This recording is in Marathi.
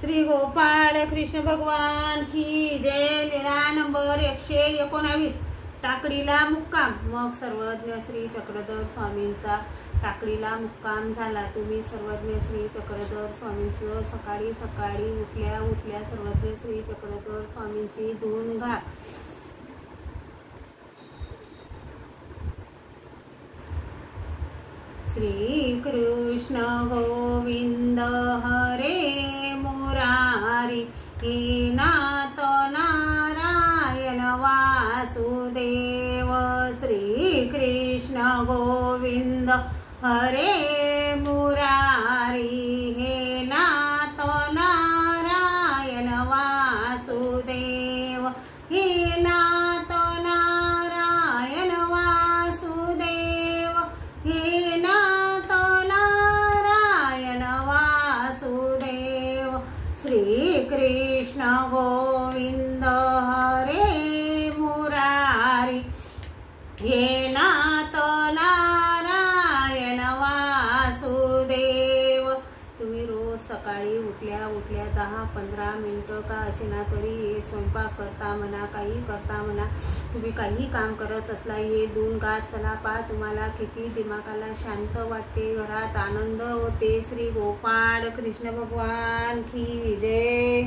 श्री गोपाळ कृष्ण भगवान की जय। लीळा नंबर 119, टाकडीला मुक्काम। मग सर्वज्ञ श्री चक्रधर स्वामींचा टाकडीला मुक्काम झाला। तुम्ही सर्वज्ञ श्री चक्रधर स्वामींचं सकाळी सकाळी उठल्या उठल्या सर्वज्ञ श्री चक्रधर स्वामींची धून घाल। श्री कृष्ण गोविंद हरे मुरारी, हे नाथ नारायण वासुदेव। श्री कृष्ण गोविंद हरे मुरारी, हे नाथ नारायण वासुदेव। हे नाथ नारायण वासुदेव, हे नाथ नारायण वासुदेव। श्री कृष्ण गोविंद हरे मुरारी, हे नाथ नारायण वासुदेव। तुम्ही रोज सकाळी उठल्या उठल्या 10-15 मिनिटं का असेना तरी स्वयंपाक करता म्हणा, काही करता म्हणा, तुम्ही काही काम करत असला हे धून गात चला। पा तुम्हाला किती दिमागाला शांत वाटते, घरात आनंद होते। श्री गोपाळ कृष्ण भगवान की जय।